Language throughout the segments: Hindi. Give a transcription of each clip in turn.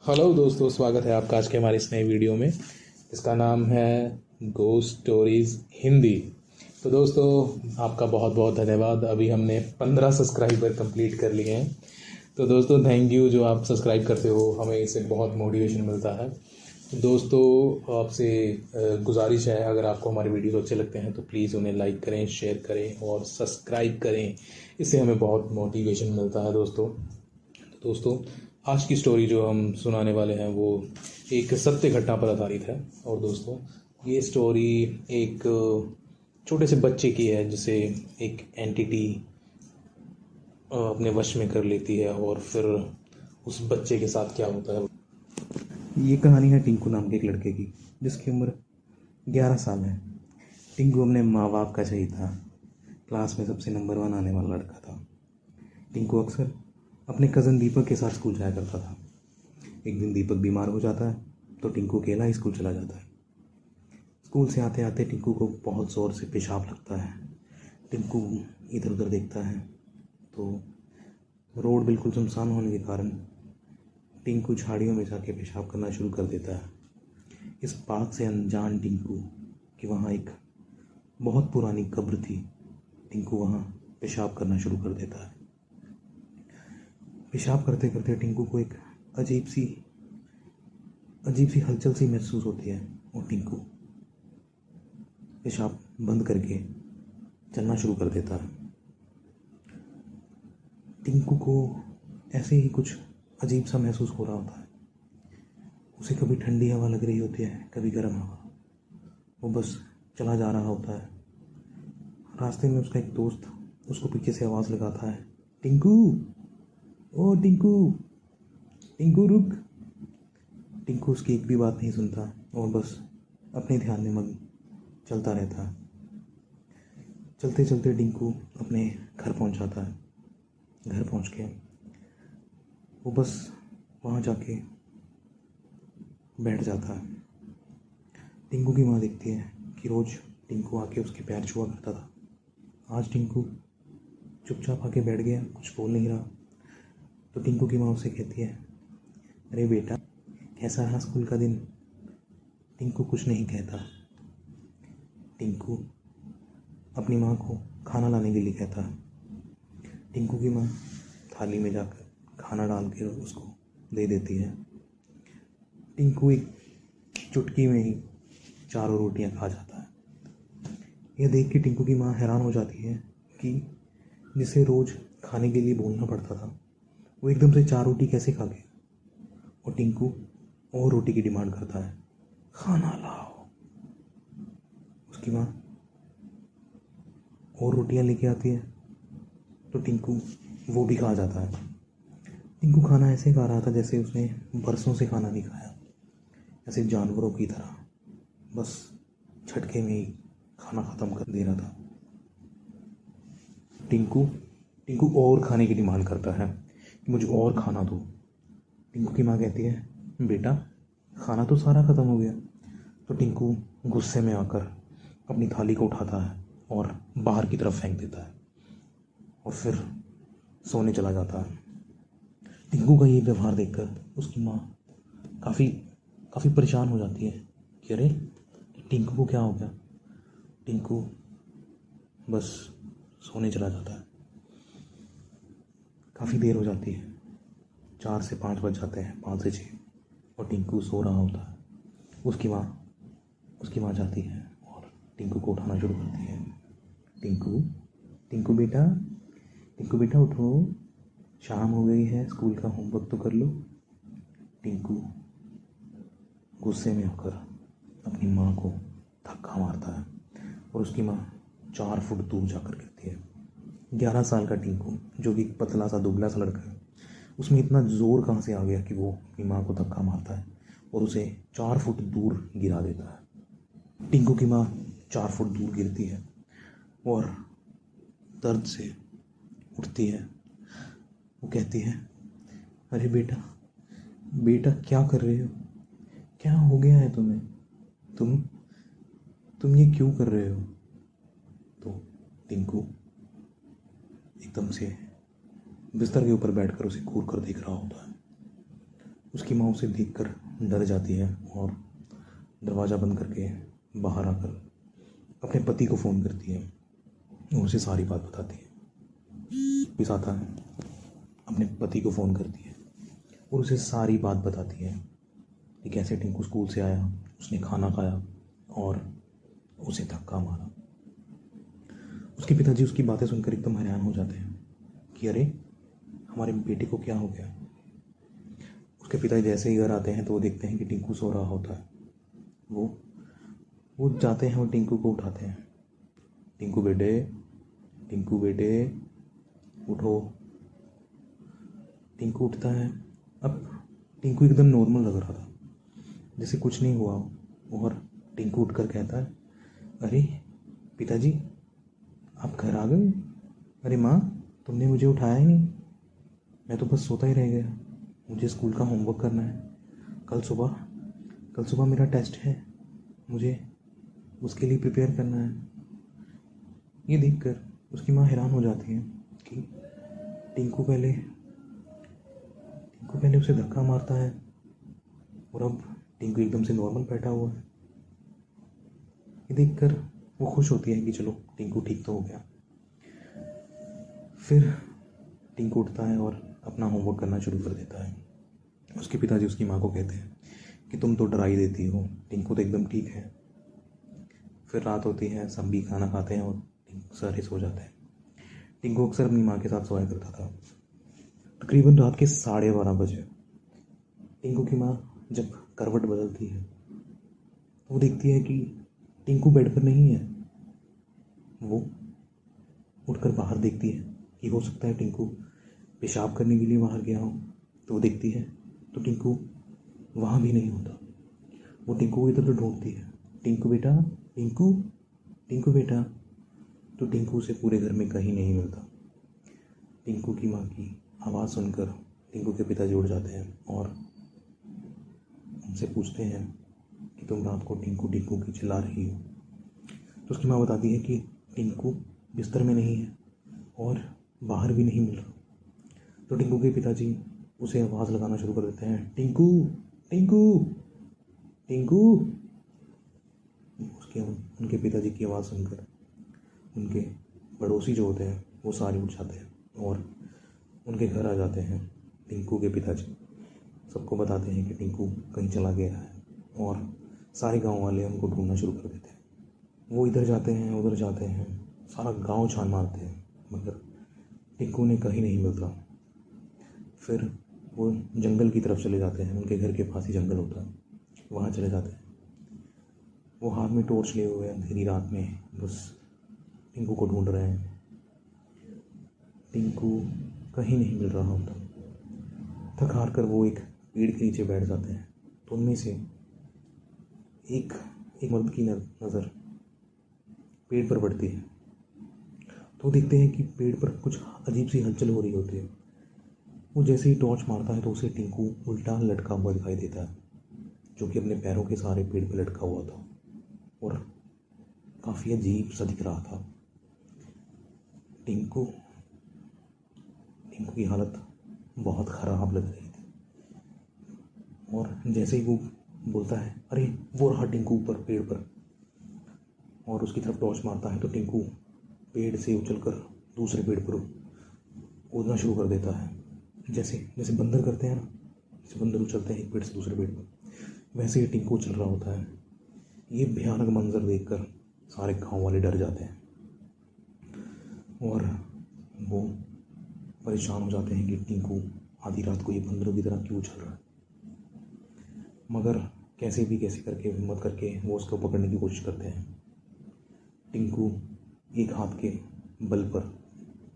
हेलो दोस्तों, स्वागत है आपका आज के हमारी इस नई वीडियो में। इसका नाम है गोस्ट स्टोरीज हिंदी। तो दोस्तों, आपका बहुत बहुत धन्यवाद। अभी हमने 15 सब्सक्राइबर कंप्लीट कर लिए हैं। तो दोस्तों, थैंक यू जो आप सब्सक्राइब करते हो, हमें इससे बहुत मोटिवेशन मिलता है। तो दोस्तों, आपसे गुजारिश है, अगर आपको हमारे वीडियो अच्छे लगते हैं तो प्लीज़ उन्हें लाइक करें, शेयर करें और सब्सक्राइब करें। इससे हमें बहुत मोटिवेशन मिलता है दोस्तों, आज की स्टोरी जो हम सुनाने वाले हैं वो एक सत्य घटना पर आधारित है। और दोस्तों, ये स्टोरी एक छोटे से बच्चे की है जिसे एक एंटिटी अपने वश में कर लेती है और फिर उस बच्चे के साथ क्या होता है। ये कहानी है टिंकू नाम के एक लड़के की, जिसकी उम्र 11 साल है। टिंकू अपने माँ बाप का सही था। क्लास में सबसे नंबर 1 आने वाला लड़का था। टिंकू अक्सर अपने कज़न दीपक के साथ स्कूल जाया करता था। एक दिन दीपक बीमार हो जाता है तो टिंकू अकेला ही स्कूल चला जाता है। स्कूल से आते आते टिंकू को बहुत ज़ोर से पेशाब लगता है। टिंकू इधर उधर देखता है तो रोड बिल्कुल सुनसान होने के कारण टिंकू झाड़ियों में जाके पेशाब करना शुरू कर देता है। इस बात से अनजान टिंकू कि वहाँ एक बहुत पुरानी कब्र थी, टिंकू वहाँ पेशाब करना शुरू कर देता है। पेशाब करते करते टिंकू को एक अजीब सी हलचल सी महसूस होती है और टिंकू पेशाब बंद करके चलना शुरू कर देता है। टिंकू को ऐसे ही कुछ अजीब सा महसूस हो रहा होता है। उसे कभी ठंडी हवा लग रही होती है, कभी गर्म हवा। वो बस चला जा रहा होता है। रास्ते में उसका एक दोस्त उसको पीछे से आवाज़ लगाता है, टिंकू, ओ टिंकू, टिंकू रुक। टिंकू उसकी एक भी बात नहीं सुनता और बस अपने ध्यान में मग्न चलता रहता है। चलते चलते टिंकू अपने घर पहुंच जाता है। घर पहुंच के वो बस वहाँ जाके बैठ जाता है। टिंकू की माँ देखती है कि रोज़ टिंकू आके उसके पैर छुआ करता था। आज टिंकू चुपचाप आके बैठ गया, कुछ बोल नहीं रहा। तो टिंकू की माँ उसे कहती है, अरे बेटा, कैसा रहा स्कूल का दिन? टिंकू कुछ नहीं कहता। टिंकू अपनी माँ को खाना लाने के लिए कहता है। टिंकू की माँ थाली में जाकर खाना डाल के उसको दे देती है। टिंकू एक चुटकी में ही चारों रोटियां खा जाता है। यह देख के टिंकू की माँ हैरान हो जाती है कि जिसे रोज़ खाने के लिए बोलना पड़ता था, वो एकदम से 4 रोटी कैसे खा गया। और टिंकू और रोटी की डिमांड करता है, खाना लाओ। उसकी माँ और रोटियां लेके आती है तो टिंकू वो भी खा जाता है। टिंकू खाना ऐसे खा रहा था जैसे उसने बरसों से खाना नहीं खाया, ऐसे जानवरों की तरह, बस झटके में ही खाना ख़त्म कर दे रहा था। टिंकू टिंकू और खाने की डिमांड करता है कि मुझे और खाना दो। टिंकू की माँ कहती है, बेटा, खाना तो सारा ख़त्म हो गया। तो टिंकू गुस्से में आकर अपनी थाली को उठाता है और बाहर की तरफ फेंक देता है और फिर सोने चला जाता है। टिंकू का ये व्यवहार देखकर उसकी माँ काफ़ी परेशान हो जाती है कि अरे, टिंकू को क्या हो गया। टिंकू बस सोने चला जाता है। काफ़ी देर हो जाती है, 4 से 5 बज जाते हैं, 5 से 6, और टिंकू सो रहा होता है। उसकी माँ जाती है और टिंकू को उठाना शुरू करती है। टिंकू टिंकू बेटा, टिंकू बेटा उठो, शाम हो गई है, स्कूल का होमवर्क तो कर लो। टिंकू गुस्से में होकर अपनी माँ को धक्का मारता है और उसकी माँ 4 फुट दूर जाकर गिरती है। 11 साल का टिंकू, जो कि पतला सा दुबला सा लड़का है, उसमें इतना ज़ोर कहाँ से आ गया कि वो अपनी माँ को धक्का मारता है और उसे 4 फुट दूर गिरा देता है। टिंकू की माँ 4 फुट दूर गिरती है और दर्द से उठती है। वो कहती है, अरे बेटा, बेटा क्या कर रहे हो? क्या हो गया है तुम्हें? तुम ये क्यों कर रहे हो? तो टिंकू एकदम से बिस्तर के ऊपर बैठकर उसे घूर कर देख रहा होता है। उसकी माँ उसे देखकर डर जाती है और दरवाज़ा बंद करके बाहर आकर अपने पति को फ़ोन करती है और उसे सारी बात बताती है। वापिस आता है, अपने पति को फ़ोन करती है और उसे सारी बात बताती है कि कैसे टिंकू स्कूल से आया, उसने खाना खाया और उसे धक्का मारा। उसके पिताजी उसकी बातें सुनकर एकदम हैरान हो जाते हैं कि अरे हमारे बेटे को क्या हो गया। उसके पिताजी जैसे ही घर आते हैं तो वो देखते हैं कि टिंकू सो रहा होता है। वो जाते हैं और टिंकू को उठाते हैं। टिंकू बेटे उठो। टिंकू उठता है। अब टिंकू एकदम नॉर्मल लग रहा था, जैसे कुछ नहीं हुआ हो। और टिंकू उठकर कहता है, अरे पिताजी आप घर आ गए। अरे माँ तुमने मुझे उठाया ही नहीं, मैं तो बस सोता ही रह गया। मुझे स्कूल का होमवर्क करना है, कल सुबह मेरा टेस्ट है, मुझे उसके लिए प्रिपेयर करना है। ये देखकर उसकी माँ हैरान हो जाती है कि टिंकू पहले उसे धक्का मारता है और अब टिंकू एकदम से नॉर्मल बैठा हुआ है। ये देखकर वो खुश होती है कि चलो टिंकू ठीक तो हो गया। फिर टिंकू उठता है और अपना होमवर्क करना शुरू कर देता है। उसके पिताजी उसकी माँ को कहते हैं कि तुम तो डरा ही देती हो, टिंकू तो एकदम ठीक है। फिर रात होती है, सब भी खाना खाते हैं और सारे सो जाते हैं। टिंकू अक्सर अपनी माँ के साथ सोया करता था। तकरीबन रात के 12:30 बजे टिंकू की माँ जब करवट बदलती है तो वो देखती है कि टिंकू बेड पर नहीं है। वो उठकर बाहर देखती है कि हो सकता है टिंकू पेशाब करने के लिए बाहर गया हो। तो वो देखती है तो टिंकू वहाँ भी नहीं होता। वो टिंकू को इधर उधर ढूंढती है, टिंकू बेटा। तो टिंकू उसे पूरे घर में कहीं नहीं मिलता। टिंकू की माँ की आवाज़ सुनकर टिंकू के पिताजी उठ जाते हैं और उनसे पूछते हैं कि तुम रात को टिंकू की चिल्ला रही हो। तो उसकी माँ बताती है कि टिंकू बिस्तर में नहीं है और बाहर भी नहीं मिल रहा। तो टिंकू के पिताजी उसे आवाज़ लगाना शुरू कर देते हैं, टिंकू। उनके पिताजी की आवाज़ सुनकर उनके पड़ोसी जो होते हैं वो सारे उठ जाते हैं और उनके घर आ जाते हैं। टिंकू के पिताजी सबको बताते हैं कि टिंकू कहीं चला गया है और सारे गांव वाले उनको ढूंढना शुरू कर देते हैं। वो इधर जाते हैं उधर जाते हैं, सारा गांव छान मारते हैं, मगर टिंकू ने कहीं नहीं मिलता। फिर वो जंगल की तरफ चले जाते हैं, उनके घर के पास ही जंगल होता है, वहाँ चले जाते हैं। वो हाथ में टॉर्च लिए हुए अंधेरी रात में बस टिंकू को ढूंढ रहे हैं। टिंकू कहीं नहीं मिल रहा होता। थक हार कर वो एक पेड़ के नीचे बैठ जाते हैं। तो उनमें से एक मर्द की नज़र पेड़ पर पड़ती है। तो देखते हैं कि पेड़ पर कुछ अजीब सी हलचल हो रही होती है। वो जैसे ही टॉर्च मारता है तो उसे टिंकू उल्टा लटका हुआ दिखाई देता है, जो कि अपने पैरों के सहारे पेड़ पर लटका हुआ था और काफ़ी अजीब सा दिख रहा था। टिंकू की हालत बहुत ख़राब लग रही थी और जैसे ही वो बोलता है, अरे वो रहा टिंकू ऊपर पेड़ पर, और उसकी तरफ टॉर्च मारता है तो टिंकू पेड़ से उछलकर दूसरे पेड़ पर कूदना शुरू कर देता है। जैसे बंदर करते हैं ना, जैसे बंदर उछलते हैं एक पेड़ से दूसरे पेड़ पर, वैसे ही टिंकू उछल रहा होता है। ये भयानक मंजर देखकर सारे गांव वाले डर जाते हैं और वो परेशान हो जाते हैं कि टिंकू आधी रात को ये बंदरों की तरह क्यों उछल रहा है। मगर कैसे करके हिम्मत करके वो उसको पकड़ने की कोशिश करते हैं। टिंकू एक हाथ के बल पर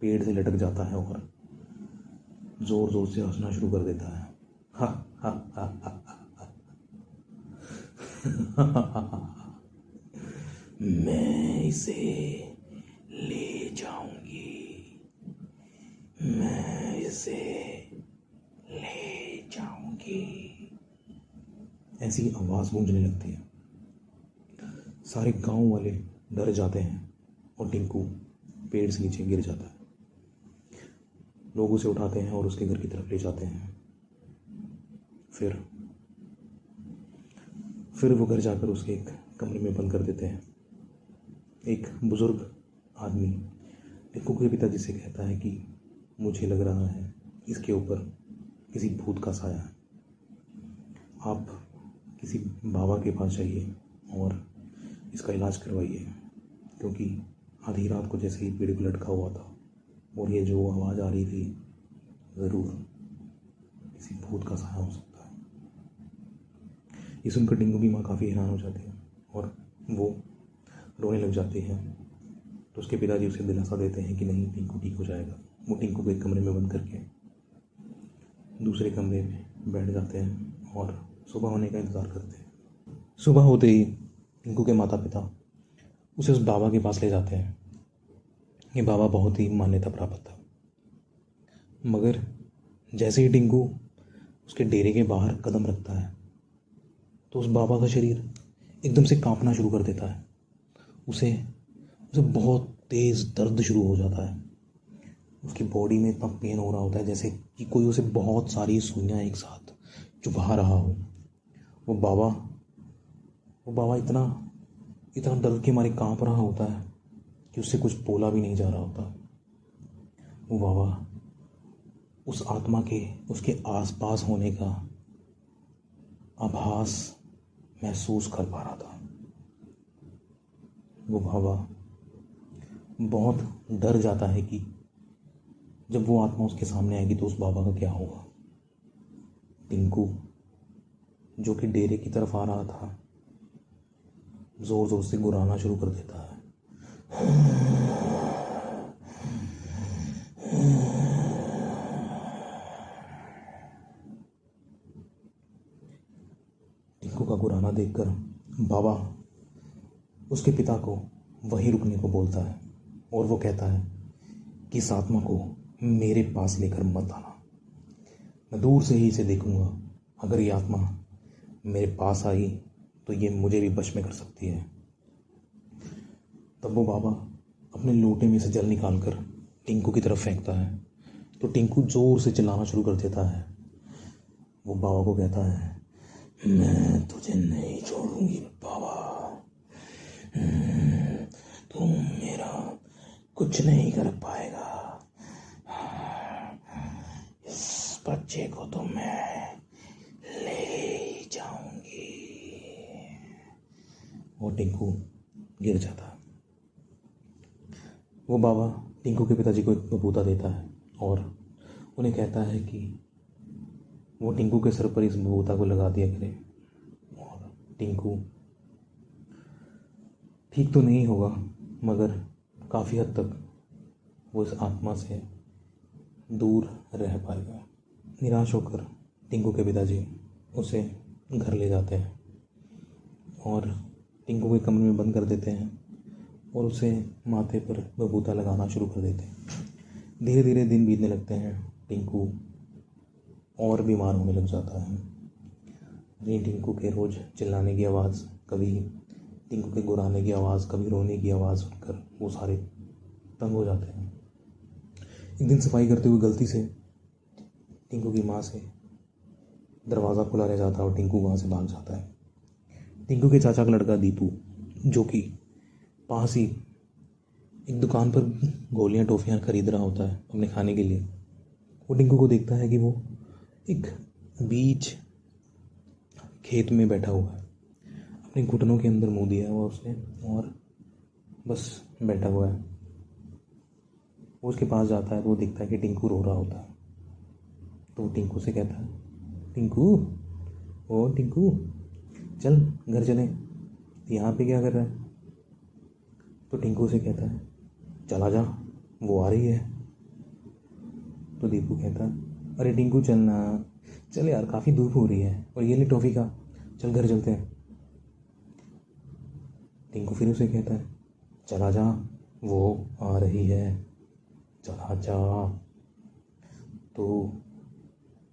पेड़ से लटक जाता है और जोर जोर से हंसना शुरू कर देता है। हा हा हा हा मैं इसे ले जाऊंगी, मैं इसे ले जाऊंगी, ऐसी आवाज़ गूंजने लगती है। सारे गांव वाले डर जाते हैं और टिंकू पेड़ से नीचे गिर जाता है। लोग उसे उठाते हैं और उसके घर की तरफ ले जाते हैं। फिर वो घर जाकर उसके एक कमरे में बंद कर देते हैं। एक बुज़ुर्ग आदमी टिंकू के पिताजी से कहता है कि मुझे लग रहा है इसके ऊपर किसी भूत का साया है, आप किसी बाबा के पास जाइए और इसका इलाज करवाइए, क्योंकि आधी रात को जैसे ही पेड़ पे लटका हुआ था और ये जो आवाज़ आ रही थी ज़रूर किसी भूत का साया हो सकता है। ये सुनकर टिंकू की माँ काफ़ी हैरान हो जाती है और वो रोने लग जाती है। तो उसके पिताजी उसे दिलासा देते हैं कि नहीं, टिंकू ठीक हो जाएगा। वो टिंकू को एक कमरे में बंद करके दूसरे कमरे में बैठ जाते हैं और सुबह होने का इंतज़ार करते हैं। सुबह होते ही टिंकू के माता पिता उसे उस बाबा के पास ले जाते हैं। ये बाबा बहुत ही मान्यता प्राप्त था, मगर जैसे ही टिंकू उसके डेरे के बाहर कदम रखता है तो उस बाबा का शरीर एकदम से कांपना शुरू कर देता है। उसे बहुत तेज़ दर्द शुरू हो जाता है। उसकी बॉडी में इतना पेन हो रहा होता है जैसे कि कोई उसे बहुत सारी सुइयां एक साथ चुभा रहा हो। वो बाबा इतना दर्द के मारे कांप रहा होता है कि उससे कुछ बोला भी नहीं जा रहा होता। वो बाबा उस आत्मा के उसके आसपास होने का आभास महसूस कर पा रहा था। वो बाबा बहुत डर जाता है कि जब वो आत्मा उसके सामने आएगी तो उस बाबा का क्या होगा। टिंकू जो कि डेरे की तरफ आ रहा था ज़ोर ज़ोर से गुर्राना शुरू कर देता है। टिंकू का गुर्राना देखकर बाबा उसके पिता को वहीं रुकने को बोलता है और वो कहता है कि इस आत्मा को मेरे पास लेकर मत आना, मैं दूर से ही इसे देखूंगा। अगर ये आत्मा मेरे पास आई तो ये मुझे भी वश में कर सकती है। तब वो बाबा अपने लोटे में से जल निकालकर टिंकू की तरफ फेंकता है तो टिंकू जोर से चिल्लाना शुरू कर देता है। वो बाबा को कहता है, मैं तुझे नहीं छोड़ूंगी बाबा, तू मेरा कुछ नहीं कर पाएगा। इस बच्चे को तो मैं ले ही जाऊंगी। वो टिंकू गिर जाता। वो बाबा टिंकू के पिताजी को एक बबूता देता है और उन्हें कहता है कि वो टिंकू के सर पर इस बबूता को लगा दिया करे और टिंकू ठीक तो नहीं होगा मगर काफ़ी हद तक वो इस आत्मा से दूर रह पाएगा। निराश होकर टिंकू के पिताजी उसे घर ले जाते हैं और टिंकू के कमरे में बंद कर देते हैं और उसे माथे पर बबूता लगाना शुरू कर देते हैं। धीरे धीरे दिन बीतने लगते हैं। टिंकू और बीमार होने लग जाता है। टिंकू के रोज़ चिल्लाने की आवाज़, कभी टिंकू के गुर्राने की आवाज़, कभी रोने की आवाज़ सुनकर वो सारे तंग हो जाते हैं। एक दिन सफाई करते हुए गलती से टिंकू की माँ से दरवाज़ा खुला रह जाता है और टिंकू वहाँ से भाग जाता है। टिंकू के चाचा का लड़का दीपू, जो कि पास ही एक दुकान पर गोलियां टॉफ़ियाँ खरीद रहा होता है अपने खाने के लिए, वो टिंकू को देखता है कि वो एक बीच खेत में बैठा हुआ है, अपने घुटनों के अंदर मुंह दिया हुआ उसने और बस बैठा हुआ है। वो उसके पास जाता है तो वो देखता है कि टिंकू रो रहा होता है। तो वो टिंकू से कहता है, टिंकू, ओ टिंकू, चल घर चलें, यहाँ पे क्या कर रहा है। तो टिंकू से कहता है, चला जा, वो आ रही है। तो दीपू कहता है, अरे टिंकू चलना, चल यार, काफ़ी धूप हो रही है और ये ले टॉफ़ी का, चल घर चलते हैं। टिंकू फिर उसे कहता है, चला जा, वो आ रही है, चला जा। तो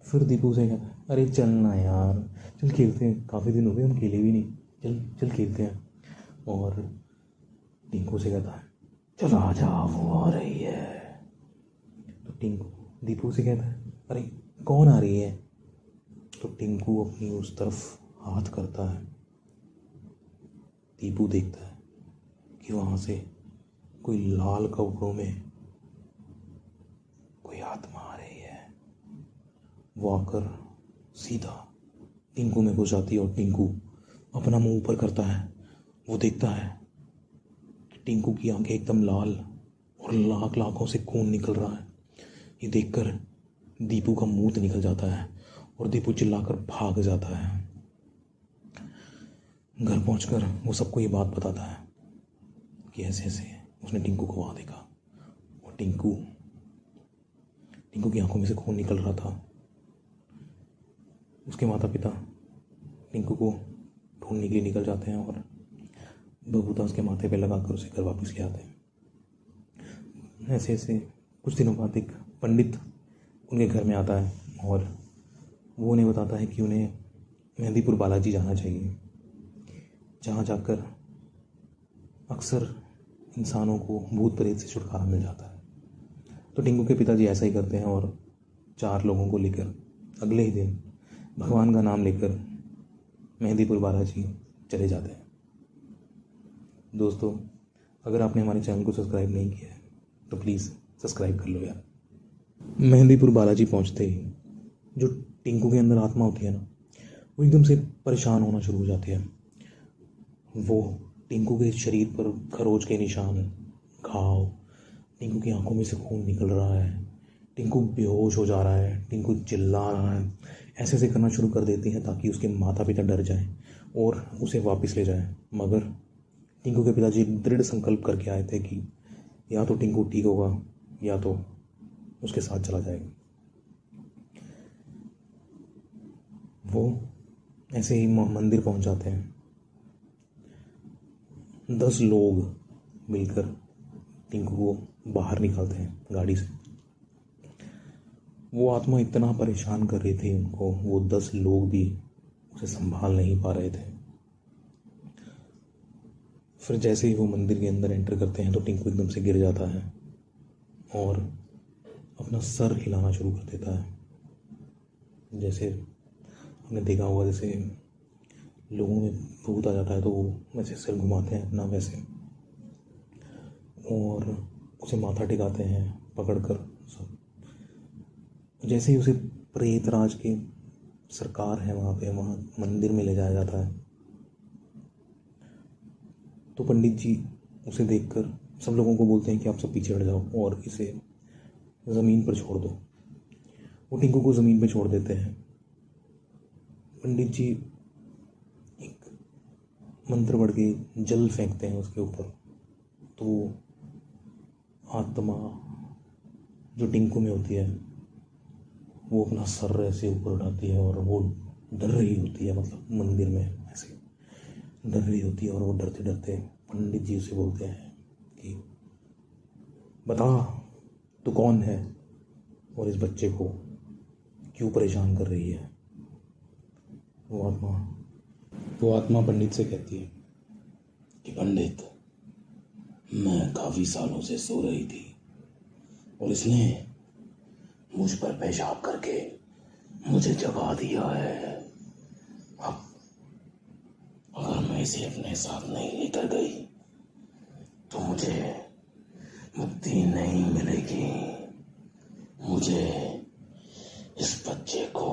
फिर दीपू से कहता है, अरे चलना यार, चल खेलते हैं, काफ़ी दिन हो गए हम खेले भी नहीं, चल चल खेलते हैं। और टिंकू से कहता है, चला जा, वो आ रही है। तो टिंकू दीपू से कहता है, अरे कौन आ रही है। तो टिंकू अपनी उस तरफ हाथ करता है। दीपू देखता है कि वहाँ से कोई लाल कपड़ों में कोई आत्मा आ रही है। वो आकर सीधा टिंकू में घुस जाती है और टिंकू अपना मुंह ऊपर करता है। वो देखता है कि टिंकू की आंखें एकदम लाल और लाख लाखों से खून निकल रहा है। ये देखकर दीपू का मुंह निकल जाता है और दीपू चिल्लाकर भाग जाता है। घर पहुंचकर वो सबको ये बात बताता है कि ऐसे ऐसे उसने टिंकू को वहाँ देखा और टिंकू की आंखों में से खून निकल रहा था। उसके माता पिता टिंकू को ढूंढने के लिए निकल जाते हैं और बबूता उसके माथे पे लगाकर उसे घर वापस ले आते हैं। ऐसे ऐसे कुछ दिनों बाद एक पंडित उनके घर में आता है और वो उन्हें बताता है कि उन्हें मेहंदीपुर बालाजी जाना चाहिए, जहाँ जाकर अक्सर इंसानों को भूत प्रेत से छुटकारा मिल जाता है। तो टिंकू के पिताजी ऐसा ही करते हैं और 4 लोगों को लेकर अगले ही दिन भगवान का नाम लेकर मेहंदीपुर बालाजी चले जाते हैं। दोस्तों, अगर आपने हमारे चैनल को सब्सक्राइब नहीं किया है तो प्लीज़ सब्सक्राइब कर लो यार। मेहंदीपुर बालाजी पहुंचते ही जो टिंकू के अंदर आत्मा होती है ना, वो एकदम से परेशान होना शुरू हो जाती है। वो टिंकू के शरीर पर खरोच के निशान, घाव, टिंकू की आंखों में से खून निकल रहा है, टिंकू बेहोश हो जा रहा है, टिंकू चिल्ला रहा है, ऐसे ऐसे करना शुरू कर देती हैं ताकि उसके माता पिता डर जाएं और उसे वापस ले जाएं। मगर टिंकू के पिताजी दृढ़ संकल्प करके आए थे कि या तो टिंकू ठीक होगा या तो उसके साथ चला जाएगा। वो ऐसे ही मंदिर पहुंच जाते हैं। 10 लोग मिलकर टिंकू को बाहर निकालते हैं गाड़ी से। वो आत्मा इतना परेशान कर रही थी उनको, वो 10 लोग भी उसे संभाल नहीं पा रहे थे। फिर जैसे ही वो मंदिर के अंदर एंटर करते हैं तो टिंकू एकदम से गिर जाता है और अपना सर हिलाना शुरू कर देता है। जैसे हमने देखा होगा, जैसे लोगों में भूत आ जाता है तो वो वैसे सिर घुमाते हैं अपना वैसे, और उसे माथा टिकाते हैं पकड़कर सब। जैसे ही उसे प्रेत राज के सरकार है वहाँ मंदिर में ले जाया जाता है तो पंडित जी उसे देखकर सब लोगों को बोलते हैं कि आप सब पीछे हट जाओ और इसे ज़मीन पर छोड़ दो। वो टिंकू को ज़मीन पर छोड़ देते हैं। पंडित जी एक मंत्र पढ़ के जल फेंकते हैं उसके ऊपर, तो आत्मा जो टिंकू में होती है वो अपना सर ऐसे ऊपर उठाती है और वो डर रही होती है, मतलब मंदिर में ऐसे डर रही होती है। और वो डरते डरते पंडित जी उसे बोलते हैं कि बता तू कौन है और इस बच्चे को क्यों परेशान कर रही है। वो आत्मा पंडित से कहती है कि पंडित, मैं काफी सालों से सो रही थी और इसने मुझ पर पेशाब करके मुझे जगा दिया है। अब अगर मैं इसे अपने साथ नहीं लेकर गई तो मुझे मुक्ति नहीं मिलेगी। मुझे इस बच्चे को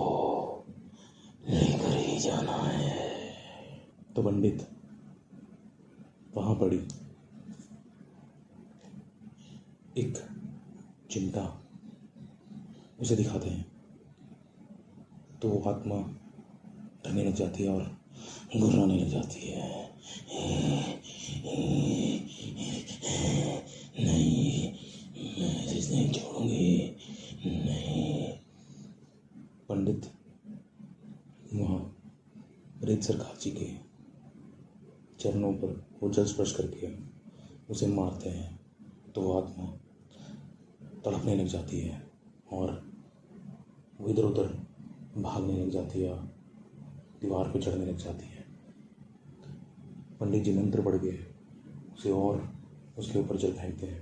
लेकर ही जाना है। तो पंडित वहाँ पड़ी एक चिमटा उसे दिखाते हैं तो वो आत्मा डरने लग जाती है और घुर्राने लग जाती है। नहीं, मैं इसे नहीं छोड़ूंगी, नहीं। पंडित वहाँ प्रेत सरकार जी के चरणों पर वो जल स्पर्श करके उसे मारते हैं तो वो आत्मा तड़पने लग जाती है और वो इधर उधर भागने लग जाती है, दीवार पे चढ़ने लग जाती है। पंडित जी मंत्र पढ़ के उसे और उसके ऊपर जल फेंकते हैं।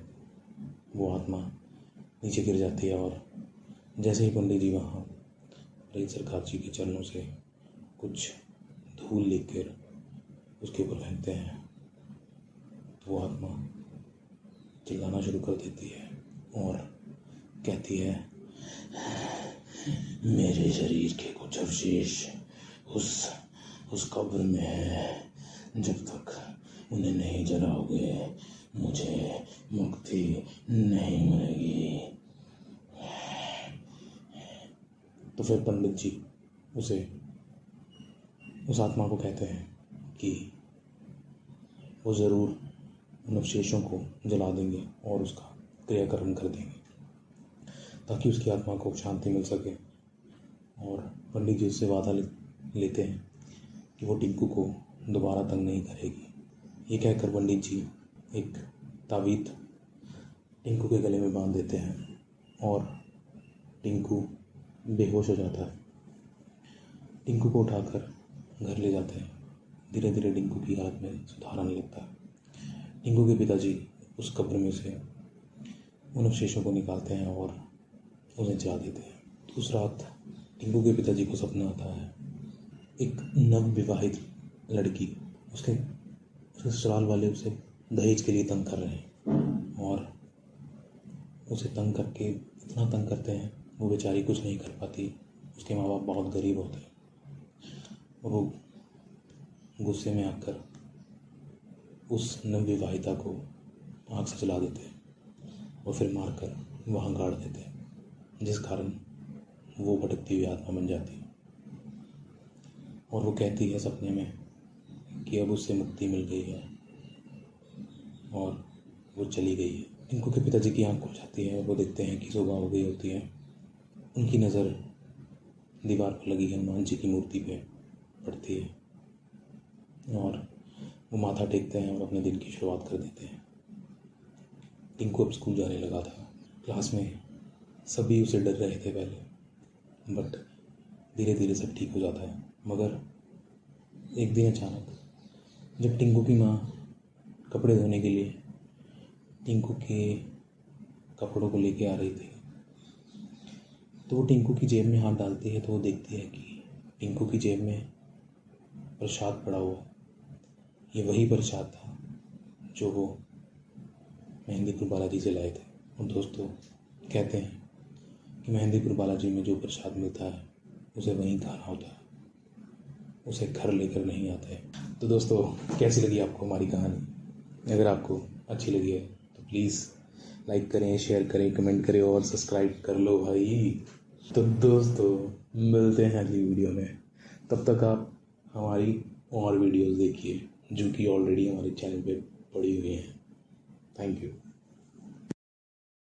वो आत्मा नीचे गिर जाती है और जैसे ही पंडित जी वहाँ रईत सरकार जी के चरणों से कुछ धूल लेकर उसके ऊपर फेंकते हैं तो वो आत्मा चिल्लाना शुरू कर देती है और कहती है, मेरे शरीर के कुछ अवशेष उस कब्र में है, जब तक उन्हें नहीं जलाओगे मुझे मुक्ति नहीं मिलेगी। तो फिर पंडित जी उस आत्मा को कहते हैं कि वो ज़रूर उन अवशेषों को जला देंगे और उसका क्रियाकर्म कर देंगे ताकि उसकी आत्मा को शांति मिल सके। और पंडित जी उससे वादा लेते हैं कि वो टिंकू को दोबारा तंग नहीं करेगी। ये कहकर पंडित जी एक तावीज़ टिंकू के गले में बांध देते हैं और टिंकू बेहोश हो जाता है। टिंकू को उठाकर घर ले जाते हैं। धीरे धीरे टिंकू की हालत में सुधार आने लगता है। टिंकू के पिताजी उस कब्र में से उन अवशेषों को निकालते हैं और उन्हें जला देते हैं। तो उस रात टिंकू के पिताजी को सपना आता है, एक नवविवाहित लड़की उसके ससुराल वाले उसे दहेज के लिए तंग कर रहे हैं और उसे तंग करके इतना तंग करते हैं वो बेचारी कुछ नहीं कर पाती। उसके माँ बाप बहुत गरीब होते हैं और वो गुस्से में आकर उस नवविवाहिता को आग से जला देते हैं और फिर मारकर वहाँ गाड़ देते हैं, जिस कारण वो भटकती हुई आत्मा बन जाती है। और वो कहती है सपने में कि अब उससे मुक्ति मिल गई है और वो चली गई है। टिंकू के पिताजी की आँख खुल जाती है और वो देखते हैं कि सुबह हो गई होती है। उनकी नज़र दीवार पर लगी हनुमान जी की मूर्ति पे पड़ती है और वो माथा टेकते हैं और अपने दिन की शुरुआत कर देते हैं। टिंकू अब स्कूल जाने लगा था। क्लास में सभी उसे डर रहे थे पहले, बट धीरे धीरे सब ठीक हो जाता है। मगर एक दिन अचानक जब टिंकू की माँ कपड़े धोने के लिए टिंकू के कपड़ों को लेके आ रही थी तो वो टिंकू की जेब में हाथ डालती है तो वो देखती है कि टिंकू की जेब में प्रसाद पड़ा हुआ। ये वही प्रसाद था जो वो मेहंदीपुर बालाजी से लाए थे। और दोस्तों कहते हैं कि मेहंदीपुर बालाजी में जो प्रसाद मिलता है उसे वहीं खाना होता है, उसे घर लेकर नहीं आते। तो दोस्तों कैसी लगी आपको हमारी कहानी? अगर आपको अच्छी लगी है तो प्लीज़ लाइक करें, शेयर करें, कमेंट करें और सब्सक्राइब कर लो भाई। तो दोस्तों मिलते हैं अगली वीडियो में। तब तक आप हमारी और वीडियोस देखिए जो कि ऑलरेडी हमारे चैनल पे पड़ी हुई हैं। Thank you.